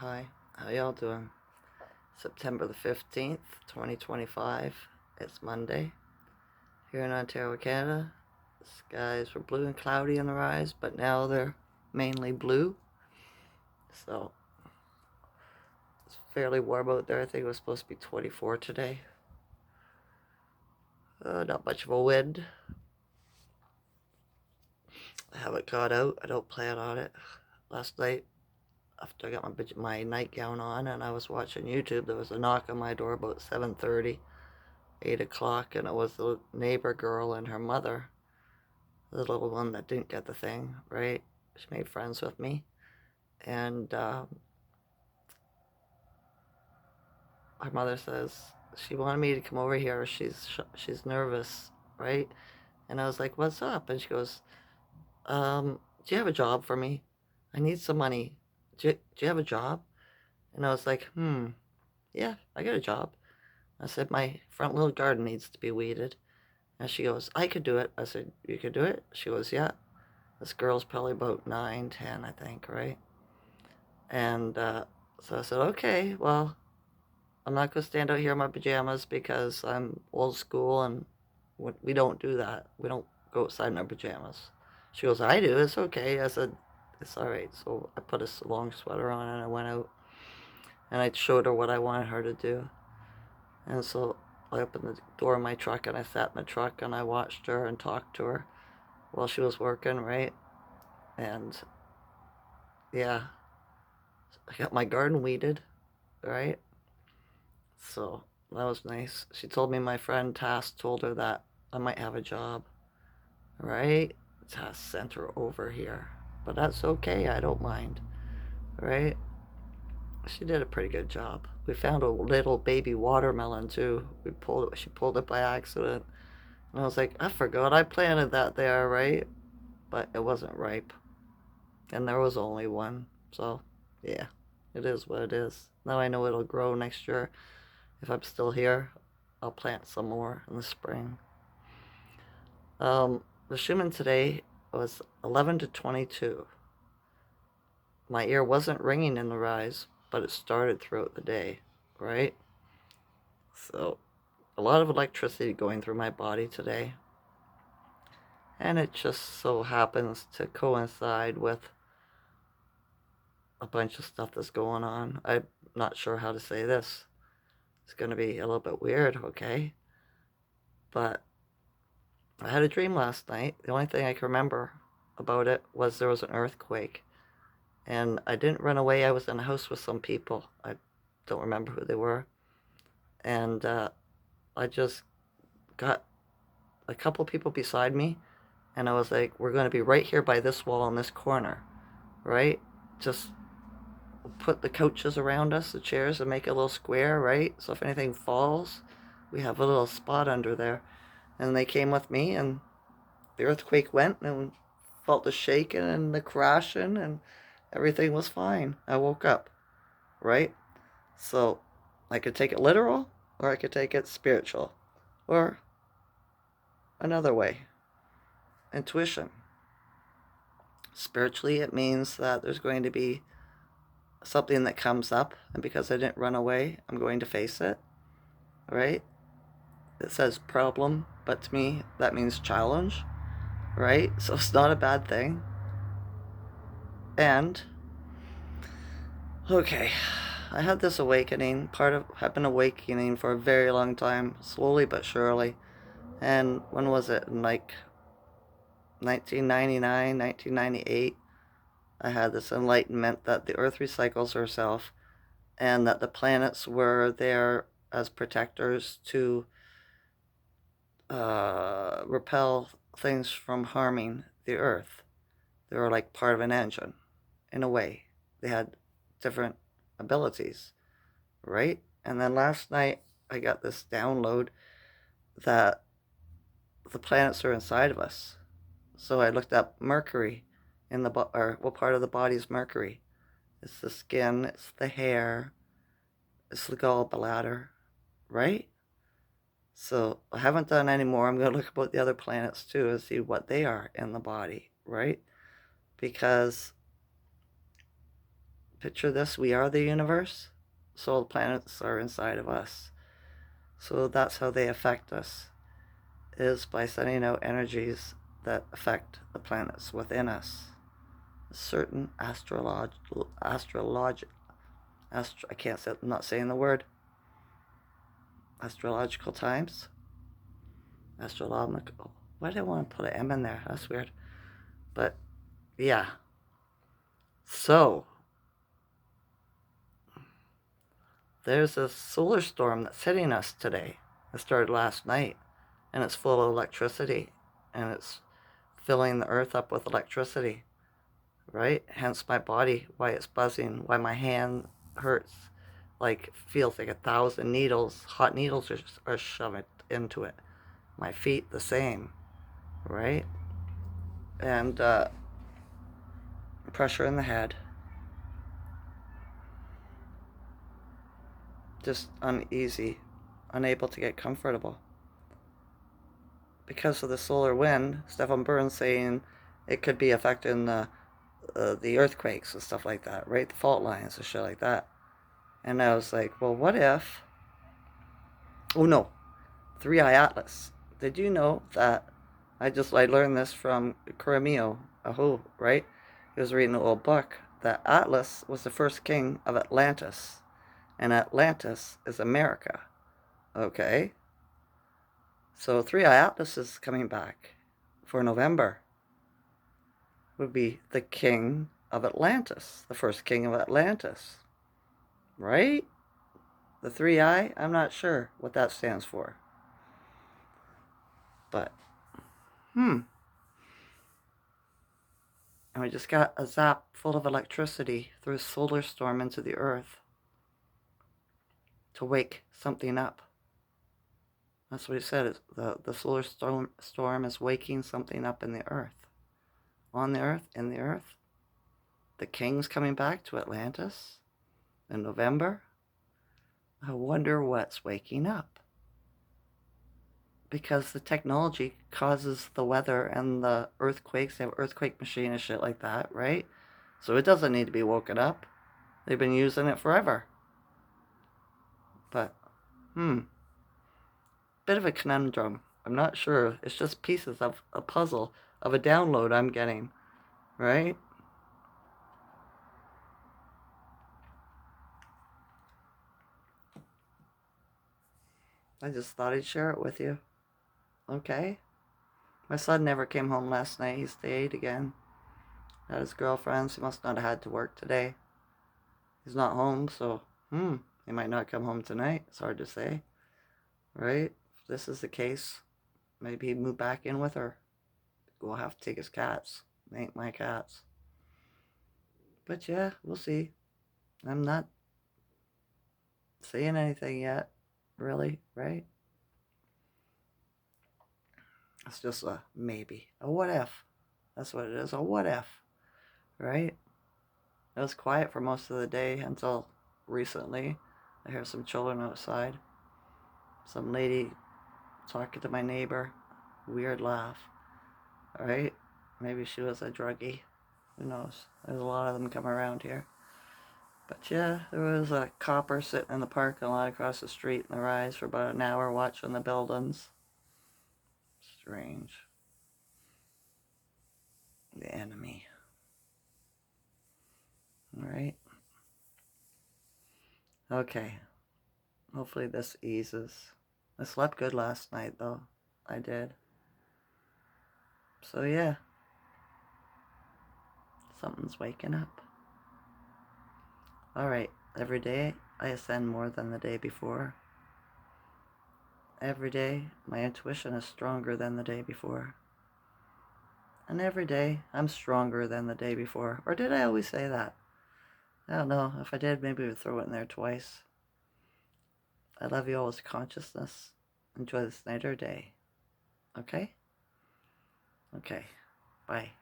Hi, how y'all doing? September the 15th, 2025. It's Monday here in Ontario, Canada. The skies were blue and cloudy in the rise, but now they're mainly blue. So it's fairly warm out there. I think it was supposed to be 24 today. Not much of a wind. I haven't got out. I don't plan on it. Last night, after I got my nightgown on and I was watching YouTube, there was a knock on my door about 7:30. 8 o'clock, and it was the neighbor girl and her mother, the little one that didn't get the thing, right? She made friends with me, and her mother says she wanted me to come over here. She's nervous, right? And I was like, "What's up?" And she goes, "Do you have a job for me? I need some money. Do you have a job?" And I was like, yeah, I got a job." I said, "My front little garden needs to be weeded." And she goes, "I could do it." I said, "You could do it?" She goes, "Yeah." This girl's probably about 9, 10, I think, right? And so I said, "Okay, well, I'm not going to stand out here in my pajamas because I'm old school and we don't do that. We don't go outside in our pajamas." She goes, "I do. It's okay." I said, "It's all right." So I put a long sweater on and I went out and I showed her what I wanted her to do. And so I opened the door of my truck and I sat in the truck and I watched her and talked to her while she was working, right? And yeah, I got my garden weeded, right? So that was nice. She told me my friend Tass told her that I might have a job, right? Tass sent her over here, but that's okay. I don't mind, right? She did a pretty good job. We found a little baby watermelon too. She pulled it by accident, and I was like, I forgot I planted that there, right? But it wasn't ripe, and there was only one. So yeah, it is what it is. Now I know it'll grow next year. If I'm still here, I'll plant some more in the spring. The Schuman today was 11 to 22. My ear wasn't ringing in the rise, but it started throughout the day, right? So, a lot of electricity going through my body today. And it just so happens to coincide with a bunch of stuff that's going on. I'm not sure how to say this. It's going to be a little bit weird, okay? But I had a dream last night. The only thing I can remember about it was there was an earthquake. And I didn't run away. I was in a house with some people. I don't remember who they were. And I just got a couple people beside me. And I was like, we're going to be right here by this wall in this corner, right? Just put the couches around us, the chairs, and make a little square, right? So if anything falls, we have a little spot under there. And they came with me, and the earthquake went, and felt the shaking and the crashing, and everything was fine. I woke up, right? So I could take it literal, or I could take it spiritual, or another way, intuition. Spiritually, it means that there's going to be something that comes up, and because I didn't run away, I'm going to face it, right? It says problem, but to me, that means challenge, right? So it's not a bad thing. And, okay, I had this awakening. I've been awakening for a very long time, slowly but surely. And when was it? In like 1999, 1998, I had this enlightenment that the earth recycles herself and that the planets were there as protectors to repel things from harming the earth. They were like part of an engine, in a way. They had different abilities, right? And then last night, I got this download that the planets are inside of us. So I looked up Mercury in or what part of the body is Mercury? It's the skin, it's the hair, it's the gallbladder, right? So I haven't done any more. I'm going to look about the other planets too and see what they are in the body, right? Because Picture this, we are the universe, so the planets are inside of us. So that's how they affect us, is by sending out energies that affect the planets within us. Certain I can't say, I'm not saying the word, astrological times, astrological, why did I want to put an M in there? That's weird. But yeah, so there's a solar storm that's hitting us today. It started last night, and it's full of electricity, and it's filling the earth up with electricity, right? Hence my body, why it's buzzing, why my hand hurts, like feels like 1,000 needles, hot needles are shoved into it. My feet the same, right? And pressure in the head, just uneasy, unable to get comfortable. Because of the solar wind, Stephen Burns saying it could be affecting the earthquakes and stuff like that, right? The fault lines and shit like that. And I was like, well, what if? Oh no, Three Eye Atlas. Did you know that? I learned this from Kuramio Aho, right? He was reading an old book that Atlas was the first king of Atlantis, and Atlantis is America. Okay, so Three Eye Atlas is coming back for November. Would be the king of Atlantis, the first king of Atlantis, right? The three eye, I'm not sure what that stands for. But, and we just got a zap full of electricity through a solar storm into the earth to wake something up. That's what he said. The solar storm is waking something up in the earth. On the earth, in the earth. The king's coming back to Atlantis in November. I wonder what's waking up. Because the technology causes the weather and the earthquakes. They have earthquake machine and shit like that, right? So it doesn't need to be woken up. They've been using it forever. But, bit of a conundrum. I'm not sure. It's just pieces of a puzzle of a download I'm getting, right? I just thought I'd share it with you. Okay? My son never came home last night. He stayed again. Had his girlfriends. He must not have had to work today. He's not home, so, he might not come home tonight. It's hard to say, right? If this is the case, maybe he'd move back in with her. We'll have to take his cats. They ain't my cats. But yeah, we'll see. I'm not saying anything yet, really, right? It's just a maybe. A what if. That's what it is. A what if, right? It was quiet for most of the day until recently. I hear some children outside. Some lady talking to my neighbor. Weird laugh. Alright? Maybe she was a druggie. Who knows? There's a lot of them come around here. But yeah, there was a copper sitting in the parking lot across the street in the rise for about an hour watching the buildings. Strange. The enemy. Alright? Okay. Hopefully this eases. I slept good last night though. I did. So yeah. Something's waking up. Alright. Every day I ascend more than the day before. Every day my intuition is stronger than the day before. And every day I'm stronger than the day before. Or did I always say that? I don't know. If I did, maybe we'd throw it in there twice. I love you all with consciousness. Enjoy this night or day. Okay? Okay. Bye.